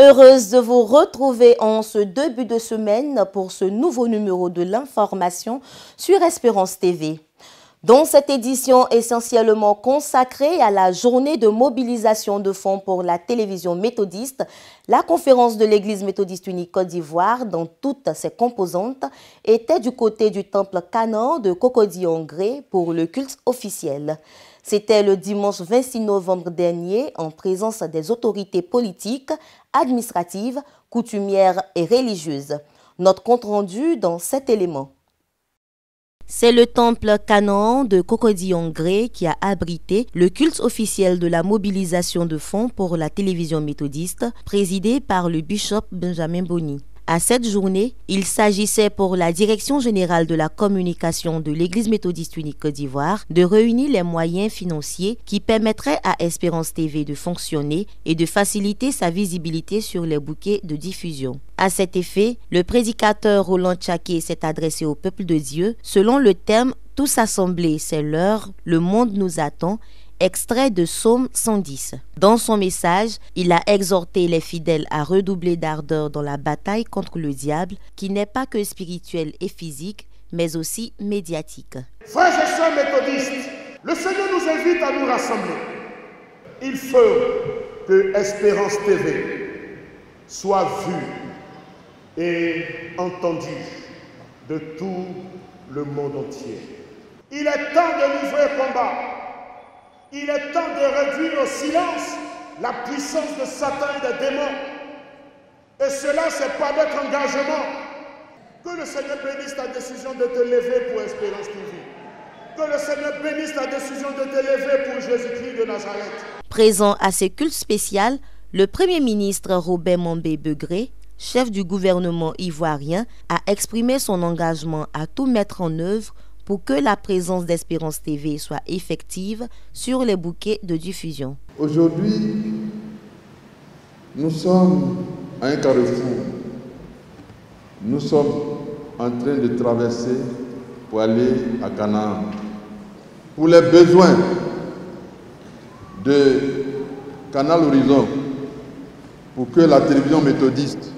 Heureuse de vous retrouver en ce début de semaine pour ce nouveau numéro de l'information sur Espérance TV. Dans cette édition essentiellement consacrée à la journée de mobilisation de fonds pour la télévision méthodiste, la conférence de l'Église méthodiste unie Côte d'Ivoire, dans toutes ses composantes, était du côté du temple Canaan de Cocody-en-Gré pour le culte officiel. C'était le dimanche 26 novembre dernier en présence des autorités politiques, administratives, coutumières et religieuses. Notre compte-rendu dans cet élément. C'est le temple Canaan de Cocody-en-Gré qui a abrité le culte officiel de la mobilisation de fonds pour la télévision méthodiste, présidé par le bishop Benjamin Boni. À cette journée, il s'agissait pour la Direction générale de la communication de l'Église méthodiste unie Côte d'Ivoire de réunir les moyens financiers qui permettraient à Espérance TV de fonctionner et de faciliter sa visibilité sur les bouquets de diffusion. À cet effet, le prédicateur Roland Tchaké s'est adressé au peuple de Dieu selon le thème « Tous assemblés, c'est l'heure, le monde nous attend », extrait de Psaume 110. Dans son message, il a exhorté les fidèles à redoubler d'ardeur dans la bataille contre le diable, qui n'est pas que spirituelle et physique, mais aussi médiatique. Frères et sœurs méthodistes, le Seigneur nous invite à nous rassembler. Il faut que Espérance TV soit vue et entendue de tout le monde entier. Il est temps de livrer combat. Il est temps de réduire au silence la puissance de Satan et des démons. Et cela, c'est pas notre engagement. Que le Seigneur bénisse ta décision de te lever pour Espérance TV. Que le Seigneur bénisse ta décision de te lever pour Jésus-Christ de Nazareth. Présent à ce culte spécial, le Premier ministre Robert Mambé-Begré, chef du gouvernement ivoirien, a exprimé son engagement à tout mettre en œuvre pour que la présence d'Espérance TV soit effective sur les bouquets de diffusion. Aujourd'hui, nous sommes à un carrefour. Nous sommes en train de traverser pour aller à Canaan. Pour les besoins de Canal Horizon, pour que la télévision méthodiste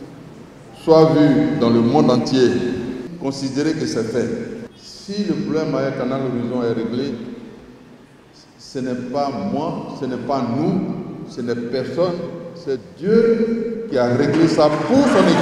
soit vue dans le monde entier, considérez que c'est fait. Si le problème avec Canal Horizon est réglé, ce n'est pas moi, ce n'est pas nous, ce n'est personne, c'est Dieu qui a réglé ça pour son Église.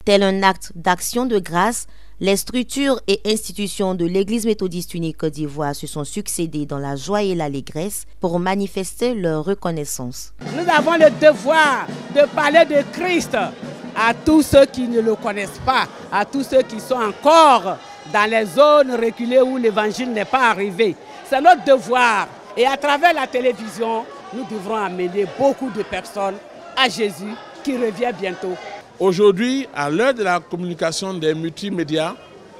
Tel un acte d'action de grâce, les structures et institutions de l'Église méthodiste unie Côte d'Ivoire se sont succédées dans la joie et l'allégresse pour manifester leur reconnaissance. Nous avons le devoir de parler de Christ à tous ceux qui ne le connaissent pas, à tous ceux qui sont encore dans les zones reculées où l'évangile n'est pas arrivé. C'est notre devoir. Et à travers la télévision, nous devrons amener beaucoup de personnes à Jésus qui revient bientôt. Aujourd'hui, à l'heure de la communication des multimédias,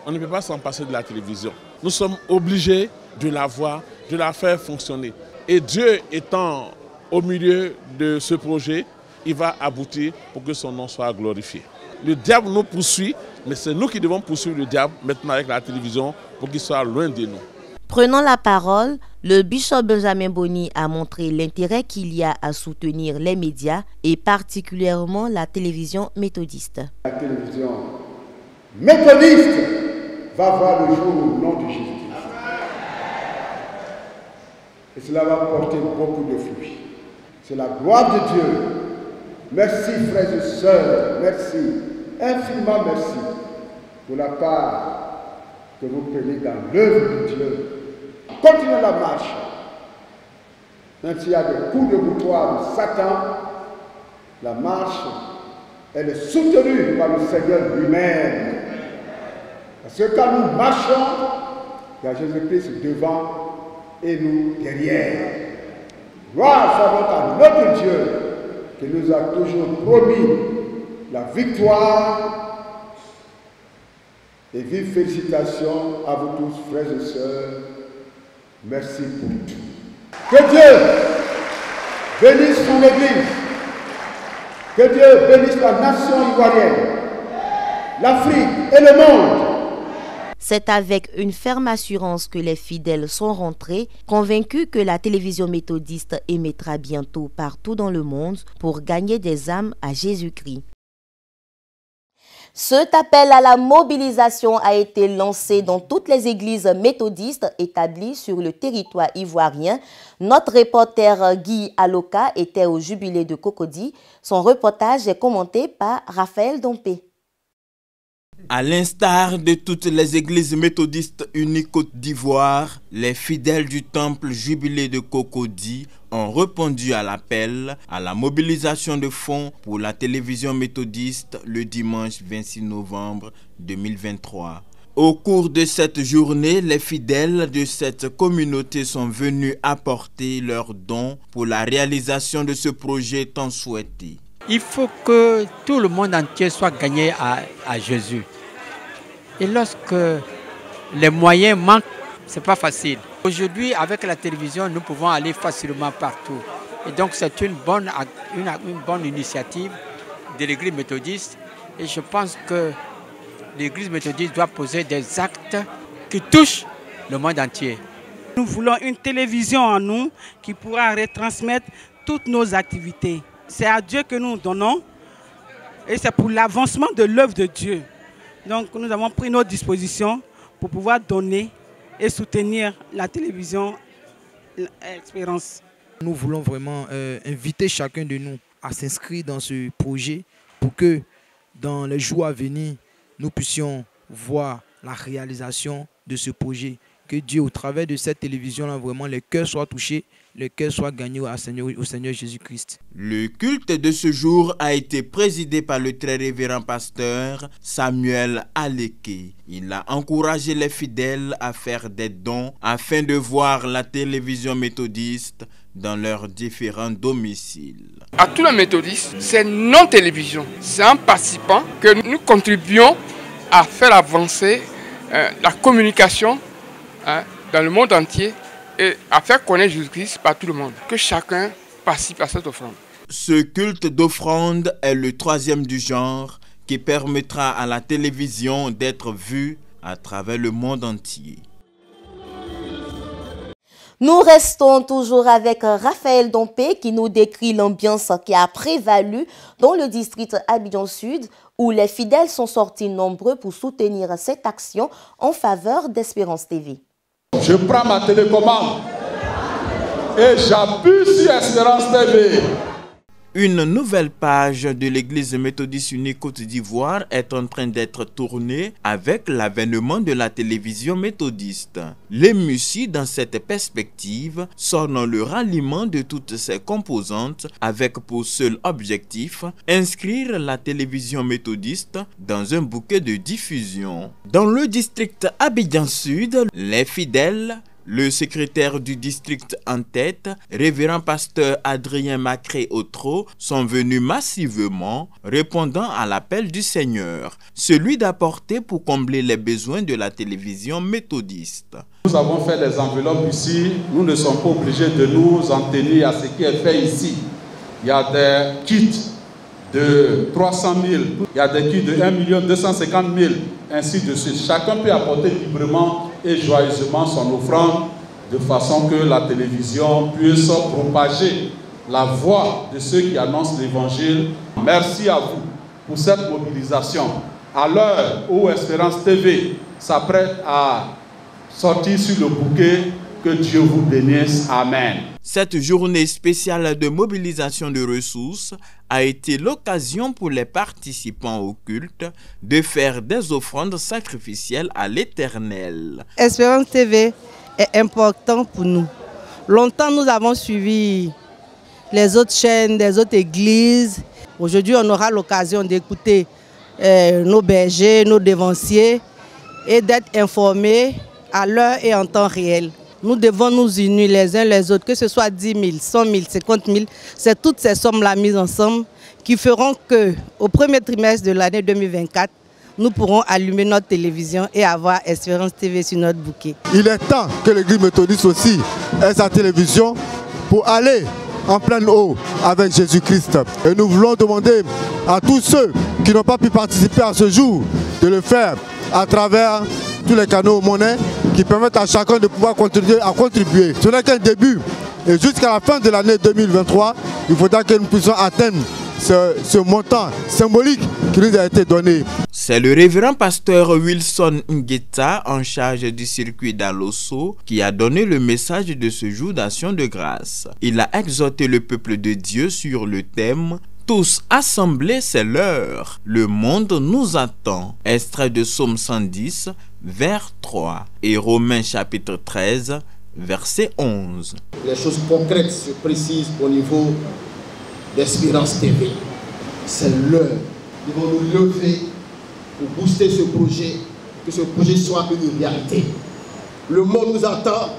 on ne peut pas s'en passer de la télévision. Nous sommes obligés de la voir, de la faire fonctionner. Et Dieu étant au milieu de ce projet, il va aboutir pour que son nom soit glorifié. Le diable nous poursuit, mais c'est nous qui devons poursuivre le diable maintenant avec la télévision pour qu'il soit loin de nous. Prenant la parole, le bishop Benjamin Boni a montré l'intérêt qu'il y a à soutenir les médias et particulièrement la télévision méthodiste. La télévision méthodiste va voir le jour au nom de Jésus-Christ. Et cela va porter beaucoup de fruits. C'est la gloire de Dieu. Merci frères et sœurs, merci, infiniment merci pour la part que vous prenez dans l'œuvre de Dieu. Continuez la marche. Même s'il y a des coups de boutoir de Satan, la marche, elle est soutenue par le Seigneur lui-même. Parce que quand nous marchons, il y a Jésus-Christ devant et nous derrière. Gloire soit donc à notre Dieu qui nous a toujours promis la victoire. Et vive félicitations à vous tous, frères et sœurs. Merci pour tout. Que Dieu bénisse son Église. Que Dieu bénisse la nation ivoirienne, l'Afrique et le monde. C'est avec une ferme assurance que les fidèles sont rentrés, convaincus que la télévision méthodiste émettra bientôt partout dans le monde pour gagner des âmes à Jésus-Christ. Cet appel à la mobilisation a été lancé dans toutes les églises méthodistes établies sur le territoire ivoirien. Notre reporter Guy Aloka était au jubilé de Cocody. Son reportage est commenté par Raphaël Dompé. À l'instar de toutes les églises méthodistes unies Côte d'Ivoire, les fidèles du temple jubilé de Cocody ont répondu à l'appel à la mobilisation de fonds pour la télévision méthodiste le dimanche 26 novembre 2023. Au cours de cette journée, les fidèles de cette communauté sont venus apporter leurs dons pour la réalisation de ce projet tant souhaité. Il faut que tout le monde entier soit gagné à Jésus. Et lorsque les moyens manquent, ce n'est pas facile. Aujourd'hui, avec la télévision, nous pouvons aller facilement partout. Et donc, c'est une bonne initiative de l'Église méthodiste. Et je pense que l'Église méthodiste doit poser des actes qui touchent le monde entier. Nous voulons une télévision en nous qui pourra retransmettre toutes nos activités. C'est à Dieu que nous donnons et c'est pour l'avancement de l'œuvre de Dieu. Donc nous avons pris nos dispositions pour pouvoir donner et soutenir la télévision Espérance. Nous voulons vraiment inviter chacun de nous à s'inscrire dans ce projet pour que dans les jours à venir, nous puissions voir la réalisation de ce projet. Que Dieu, au travers de cette télévision-là, vraiment les cœurs soient touchés, les cœurs soient gagnés au Seigneur Jésus-Christ. Le culte de ce jour a été présidé par le très révérend pasteur Samuel Aleke. Il a encouragé les fidèles à faire des dons afin de voir la télévision méthodiste dans leurs différents domiciles. À tous les méthodistes, c'est non télévision. C'est en participant que nous contribuons à faire avancer la communication dans le monde entier et à faire connaître Jésus-Christ par tout le monde. Que chacun participe à cette offrande. Ce culte d'offrande est le 3e du genre qui permettra à la télévision d'être vue à travers le monde entier. Nous restons toujours avec Raphaël Dompé qui nous décrit l'ambiance qui a prévalu dans le district Abidjan Sud où les fidèles sont sortis nombreux pour soutenir cette action en faveur d'Espérance TV. Je prends ma télécommande et j'appuie sur Espérance TV. Une nouvelle page de l'église méthodiste unie Côte d'Ivoire est en train d'être tournée avec l'avènement de la télévision méthodiste. Les MUSI, dans cette perspective, sont dans le ralliement de toutes ses composantes avec pour seul objectif inscrire la télévision méthodiste dans un bouquet de diffusion. Dans le district Abidjan Sud, les fidèles, le secrétaire du district en tête, révérend pasteur Adrien Macré-Otro, sont venus massivement répondant à l'appel du Seigneur, celui d'apporter pour combler les besoins de la télévision méthodiste. Nous avons fait des enveloppes ici, nous ne sommes pas obligés de nous en tenir à ce qui est fait ici. Il y a des kits de 300 000, il y a des kits de 1 250 000, ainsi de suite. Chacun peut apporter librement et joyeusement son offrande de façon que la télévision puisse propager la voix de ceux qui annoncent l'évangile. Merci à vous pour cette mobilisation. À l'heure où Espérance TV s'apprête à sortir sur le bouquet, que Dieu vous bénisse. Amen. Cette journée spéciale de mobilisation de ressources a été l'occasion pour les participants au culte de faire des offrandes sacrificielles à l'Éternel. Espérance TV est important pour nous. Longtemps, nous avons suivi les autres chaînes, des autres églises. Aujourd'hui, on aura l'occasion d'écouter nos bergers, nos dévanciers et d'être informés à l'heure et en temps réel. Nous devons nous unir les uns les autres, que ce soit 10 000, 100 000, 50 000. C'est toutes ces sommes-là mises ensemble qui feront qu'au premier trimestre de l'année 2024, nous pourrons allumer notre télévision et avoir Espérance TV sur notre bouquet. Il est temps que l'Église méthodiste aussi ait sa télévision pour aller en pleine eau avec Jésus-Christ. Et nous voulons demander à tous ceux qui n'ont pas pu participer à ce jour de le faire à travers tous les canaux monnaie qui permettent à chacun de pouvoir contribuer. Ce n'est qu'un début. Et jusqu'à la fin de l'année 2023, il faudra que nous puissions atteindre ce montant symbolique qui nous a été donné. C'est le révérend pasteur Wilson Ngueta, en charge du circuit d'Alosso, qui a donné le message de ce jour d'action de grâce. Il a exhorté le peuple de Dieu sur le thème « Tous assemblés, c'est l'heure. Le monde nous attend ». Extrait de Psaume 110, vers 3 et Romains chapitre 13, verset 11. Les choses concrètes se précisent au niveau d'Espérance TV. C'est l'heure. Nous devons nous lever pour booster ce projet, que ce projet soit une réalité. Le monde nous attend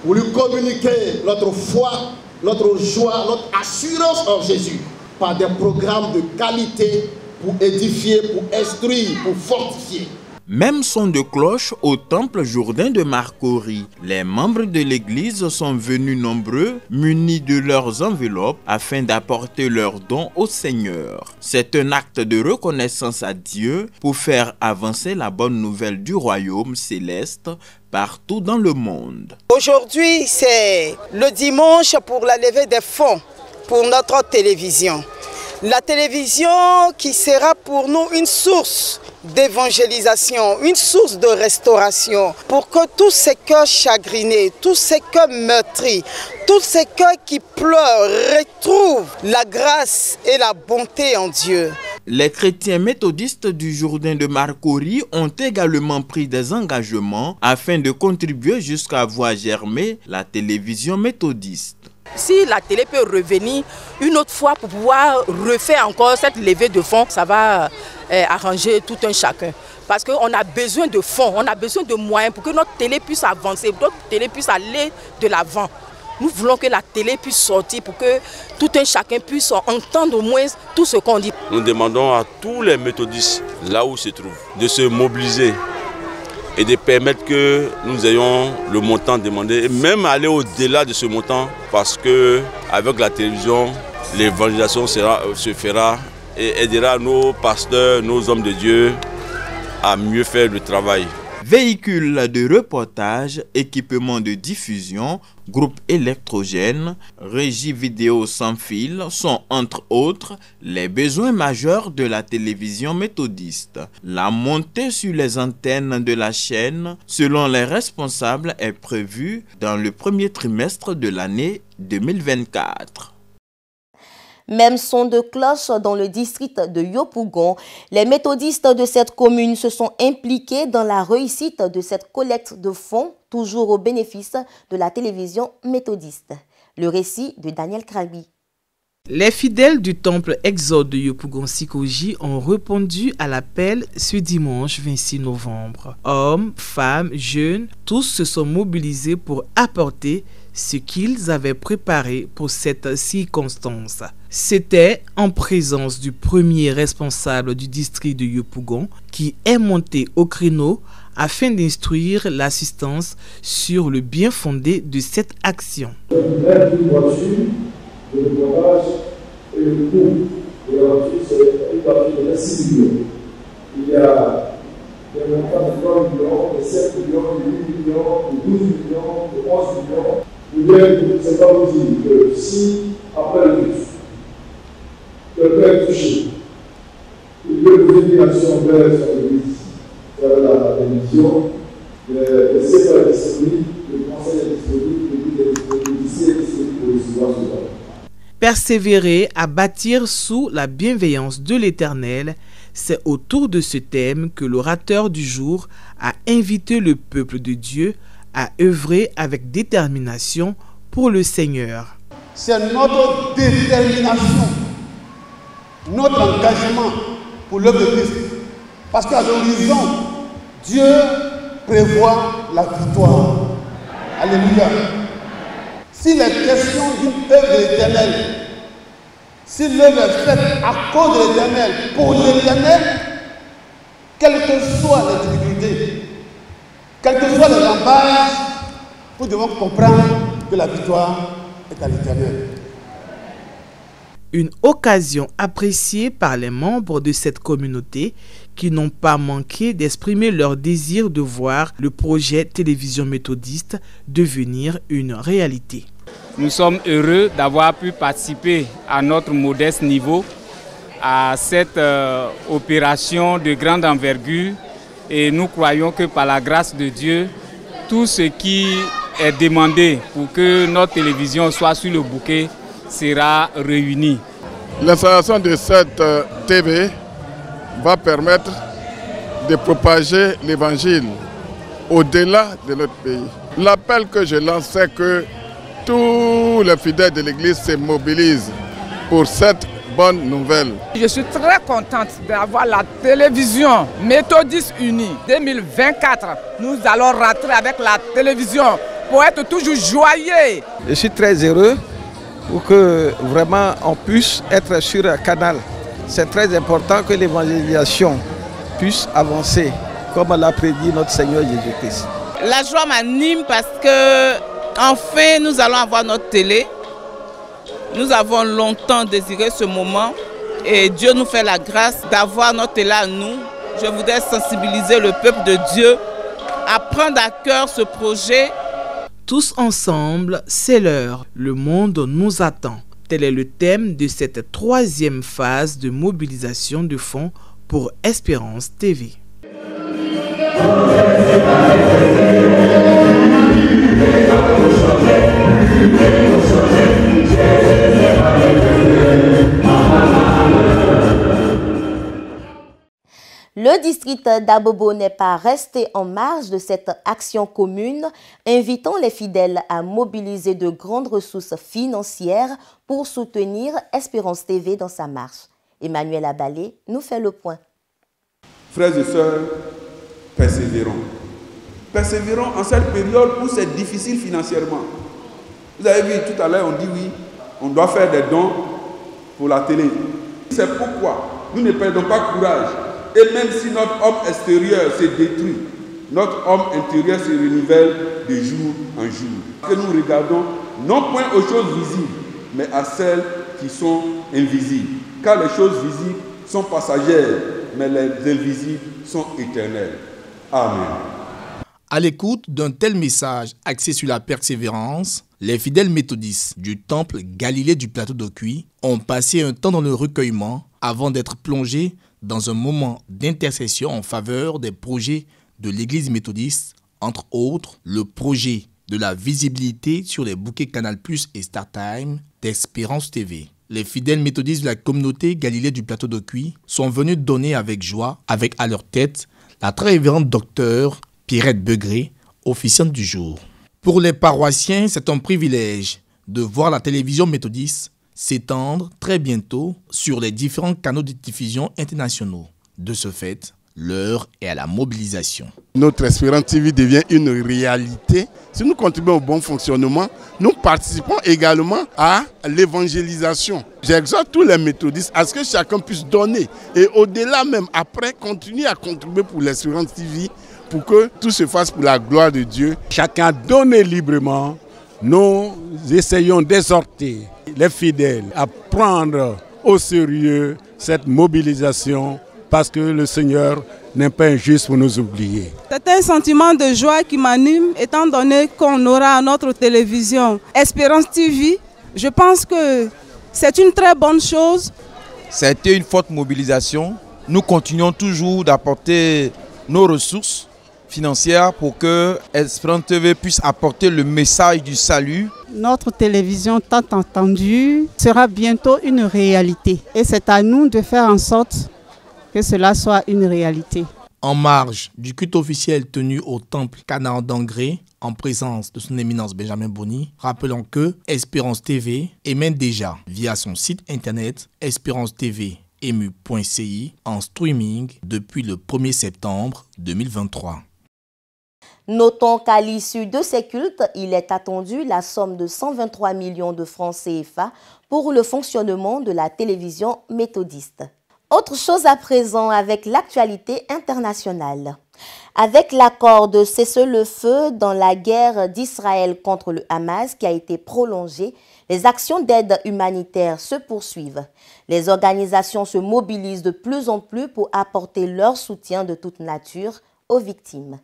pour lui communiquer notre foi, notre joie, notre assurance en Jésus par des programmes de qualité pour édifier, pour instruire, pour fortifier. Même son de cloche au temple Jourdain de Marcory. Les membres de l'église sont venus nombreux, munis de leurs enveloppes, afin d'apporter leurs dons au Seigneur. C'est un acte de reconnaissance à Dieu pour faire avancer la bonne nouvelle du royaume céleste partout dans le monde. Aujourd'hui, c'est le dimanche pour la levée des fonds pour notre télévision. La télévision qui sera pour nous une source d'évangélisation, une source de restauration, pour que tous ces cœurs chagrinés, tous ces cœurs meurtris, tous ces cœurs qui pleurent retrouvent la grâce et la bonté en Dieu. Les chrétiens méthodistes du Jourdain de Marcory ont également pris des engagements afin de contribuer jusqu'à voir germer la télévision méthodiste. Si la télé peut revenir une autre fois pour pouvoir refaire encore cette levée de fonds, ça va arranger tout un chacun. Parce qu'on a besoin de fonds, on a besoin de moyens pour que notre télé puisse avancer, pour que notre télé puisse aller de l'avant. Nous voulons que la télé puisse sortir pour que tout un chacun puisse entendre au moins tout ce qu'on dit. Nous demandons à tous les méthodistes, là où ils se trouvent, de se mobiliser et de permettre que nous ayons le montant demandé et même aller au-delà de ce montant parce que avec la télévision, l'évangélisation se fera et aidera nos pasteurs, nos hommes de Dieu à mieux faire le travail. Véhicules de reportage, équipements de diffusion, groupes électrogènes, régie vidéo sans fil sont entre autres les besoins majeurs de la télévision méthodiste. La montée sur les antennes de la chaîne, selon les responsables, est prévue dans le premier trimestre de l'année 2024. Même son de cloche dans le district de Yopougon. Les méthodistes de cette commune se sont impliqués dans la réussite de cette collecte de fonds, toujours au bénéfice de la télévision méthodiste. Le récit de Daniel Krabi. Les fidèles du temple Exode de Yopougon-Sikoji ont répondu à l'appel ce dimanche 26 novembre. Hommes, femmes, jeunes, tous se sont mobilisés pour apporter ce qu'ils avaient préparé pour cette circonstance. C'était en présence du premier responsable du district de Yopougon qui est monté au créneau afin d'instruire l'assistance sur le bien fondé de cette action. Le montage et le coût de la voiture, c'est une voiture de 6 millions. Il y a des montants de 3 millions, de 7 millions, de 8 millions, de 12 millions, de 11 millions. Ou bien, c'est pas vous dire que si, après le but, quelqu'un est touché, il peut poser une action vers son église, vers la télévision, le CFA est disponible, le conseil est disponible, l'église est disponible, ici est disponible pour recevoir ce droit. Persévérer à bâtir sous la bienveillance de l'Éternel, c'est autour de ce thème que l'orateur du jour a invité le peuple de Dieu à œuvrer avec détermination pour le Seigneur. C'est notre détermination, notre engagement pour l'œuvre de Christ. Parce qu'à l'horizon, Dieu prévoit la victoire. Alléluia. S'il est question d'une œuvre éternelle, si l'œuvre est faite à cause de l'Éternel, pour l'Éternel, quelles que soient les difficultés, quels que soient les remparts, nous devons comprendre que la victoire est à l'Éternel. Une occasion appréciée par les membres de cette communauté qui n'ont pas manqué d'exprimer leur désir de voir le projet Télévision Méthodiste devenir une réalité. Nous sommes heureux d'avoir pu participer à notre modeste niveau à cette opération de grande envergure et nous croyons que par la grâce de Dieu, tout ce qui est demandé pour que notre télévision soit sur le bouquet sera réuni. L'installation de cette TV va permettre de propager l'évangile au-delà de notre pays. L'appel que je lance, c'est que tous les fidèles de l'Église se mobilisent pour cette bonne nouvelle. Je suis très contente d'avoir la télévision Méthodiste Unie 2024. Nous allons rentrer avec la télévision pour être toujours joyeux. Je suis très heureux pour que vraiment on puisse être sur un canal. C'est très important que l'évangélisation puisse avancer comme l'a prédit notre Seigneur Jésus-Christ. La joie m'anime parce que enfin nous allons avoir notre télé. Nous avons longtemps désiré ce moment et Dieu nous fait la grâce d'avoir notre télé à nous. Je voudrais sensibiliser le peuple de Dieu à prendre à cœur ce projet. Tous ensemble, c'est l'heure. Le monde nous attend. Tel est le thème de cette troisième phase de mobilisation de fonds pour Espérance TV. Le district d'Abobo n'est pas resté en marge de cette action commune, invitant les fidèles à mobiliser de grandes ressources financières pour soutenir Espérance TV dans sa marche. Emmanuel Abalé nous fait le point. Frères et sœurs, persévérons. Persévérons en cette période où c'est difficile financièrement. Vous avez vu tout à l'heure, on dit oui, on doit faire des dons pour la télé. C'est pourquoi nous ne perdons pas courage. Et même si notre homme extérieur se détruit, notre homme intérieur se renouvelle de jour en jour. Que nous regardons non point aux choses visibles, mais à celles qui sont invisibles. Car les choses visibles sont passagères, mais les invisibles sont éternelles. Amen. À l'écoute d'un tel message axé sur la persévérance, les fidèles méthodistes du temple Galilée du plateau d'Ocuy ont passé un temps dans le recueillement avant d'être plongés dans un moment d'intercession en faveur des projets de l'Église méthodiste, entre autres le projet de la visibilité sur les bouquets Canal+ et StarTime d'Espérance TV. Les fidèles méthodistes de la communauté Galilée du plateau d'Ocuy sont venus donner avec joie, avec à leur tête la très révérende docteure Pierrette Begré, officiante du jour. Pour les paroissiens, c'est un privilège de voir la télévision méthodiste s'étendre très bientôt sur les différents canaux de diffusion internationaux. De ce fait, l'heure est à la mobilisation. Notre Espérance TV devient une réalité. Si nous contribuons au bon fonctionnement, nous participons également à l'évangélisation. J'exhorte tous les méthodistes à ce que chacun puisse donner et au-delà même, après, continuer à contribuer pour l'Espérance TV pour que tout se fasse pour la gloire de Dieu. Chacun donne librement. Nous essayons d'exhorter les fidèles à prendre au sérieux cette mobilisation parce que le Seigneur n'est pas injuste pour nous oublier. C'est un sentiment de joie qui m'anime étant donné qu'on aura notre télévision Espérance TV. Je pense que c'est une très bonne chose. C'était une forte mobilisation. Nous continuons toujours d'apporter nos ressources financière pour que Espérance TV puisse apporter le message du salut. Notre télévision tant entendue sera bientôt une réalité et c'est à nous de faire en sorte que cela soit une réalité. En marge du culte officiel tenu au temple Canaan d'Angré, en présence de son éminence Benjamin Boni, rappelons que Espérance TV émène déjà via son site internet espérance-tv-emu.ci en streaming depuis le 1er septembre 2023. Notons qu'à l'issue de ces cultes, il est attendu la somme de 123 millions de francs CFA pour le fonctionnement de la télévision méthodiste. Autre chose à présent avec l'actualité internationale. Avec l'accord de cessez-le-feu dans la guerre d'Israël contre le Hamas qui a été prolongé, les actions d'aide humanitaire se poursuivent. Les organisations se mobilisent de plus en plus pour apporter leur soutien de toute nature aux victimes.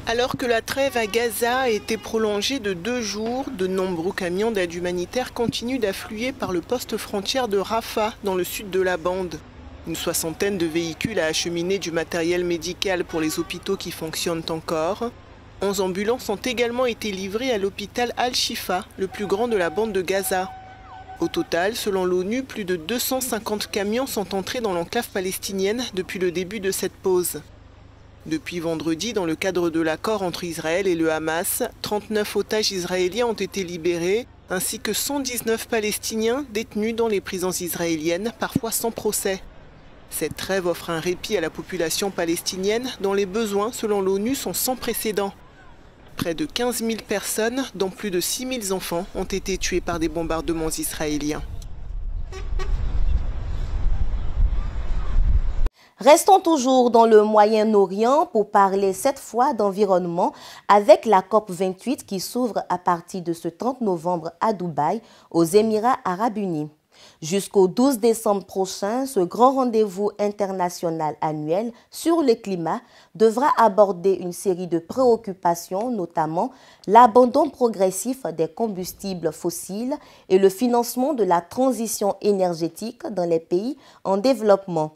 Alors que la trêve à Gaza a été prolongée de 2 jours, de nombreux camions d'aide humanitaire continuent d'affluer par le poste frontière de Rafah, dans le sud de la bande. Une 60aine de véhicules a acheminé du matériel médical pour les hôpitaux qui fonctionnent encore. 11 ambulances ont également été livrées à l'hôpital Al-Shifa, le plus grand de la bande de Gaza. Au total, selon l'ONU, plus de 250 camions sont entrés dans l'enclave palestinienne depuis le début de cette pause. Depuis vendredi, dans le cadre de l'accord entre Israël et le Hamas, 39 otages israéliens ont été libérés, ainsi que 119 Palestiniens détenus dans les prisons israéliennes, parfois sans procès. Cette trêve offre un répit à la population palestinienne dont les besoins, selon l'ONU, sont sans précédent. Près de 15 000 personnes, dont plus de 6 000 enfants, ont été tués par des bombardements israéliens. Restons toujours dans le Moyen-Orient pour parler cette fois d'environnement avec la COP28 qui s'ouvre à partir de ce 30 novembre à Dubaï, aux Émirats arabes unis. Jusqu'au 12 décembre prochain, ce grand rendez-vous international annuel sur le climat devra aborder une série de préoccupations, notamment l'abandon progressif des combustibles fossiles et le financement de la transition énergétique dans les pays en développement.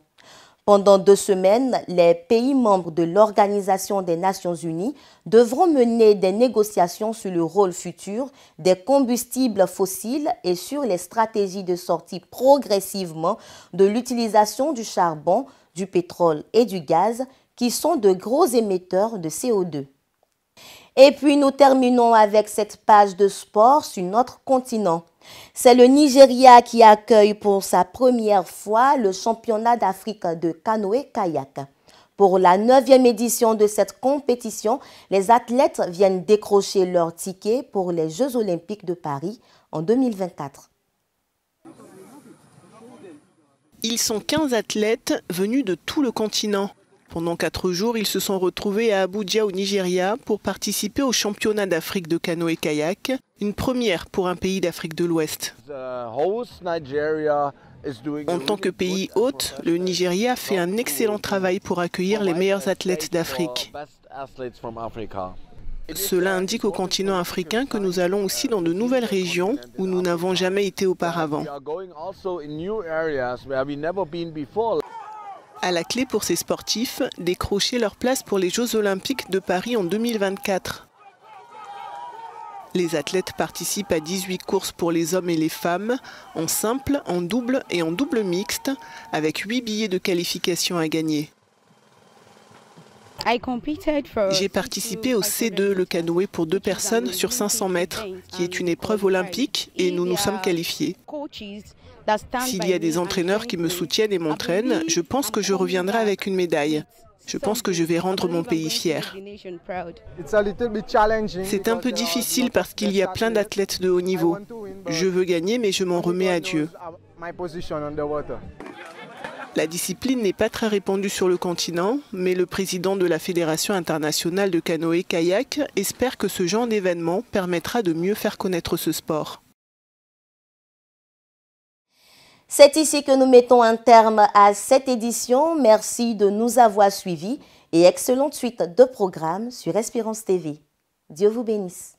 Pendant 2 semaines, les pays membres de l'Organisation des Nations Unies devront mener des négociations sur le rôle futur des combustibles fossiles et sur les stratégies de sortie progressivement de l'utilisation du charbon, du pétrole et du gaz, qui sont de gros émetteurs de CO2. Et puis nous terminons avec cette page de sport sur notre continent. C'est le Nigeria qui accueille pour sa première fois le championnat d'Afrique de canoë-kayak. Pour la 9e édition de cette compétition, les athlètes viennent décrocher leur ticket pour les Jeux olympiques de Paris en 2024. Ils sont 15 athlètes venus de tout le continent. Pendant 4 jours, ils se sont retrouvés à Abuja au Nigeria pour participer au championnat d'Afrique de canoë-kayak, une première pour un pays d'Afrique de l'Ouest. En tant que pays hôte, le Nigeria fait un excellent travail pour accueillir les meilleurs athlètes d'Afrique. Cela indique au continent africain que nous allons aussi dans de nouvelles régions où nous n'avons jamais été auparavant. À la clé pour ces sportifs, décrocher leur place pour les Jeux olympiques de Paris en 2024. Les athlètes participent à 18 courses pour les hommes et les femmes, en simple, en double et en double mixte, avec 8 billets de qualification à gagner. J'ai participé au C2, le canoë pour 2 personnes sur 500 mètres, qui est une épreuve olympique, et nous nous sommes qualifiés. S'il y a des entraîneurs qui me soutiennent et m'entraînent, je pense que je reviendrai avec une médaille. Je pense que je vais rendre mon pays fier. C'est un peu difficile parce qu'il y a plein d'athlètes de haut niveau. Je veux gagner, mais je m'en remets à Dieu. La discipline n'est pas très répandue sur le continent, mais le président de la Fédération internationale de canoë-kayak espère que ce genre d'événement permettra de mieux faire connaître ce sport. C'est ici que nous mettons un terme à cette édition. Merci de nous avoir suivis et excellente suite de programmes sur Espérance TV. Dieu vous bénisse.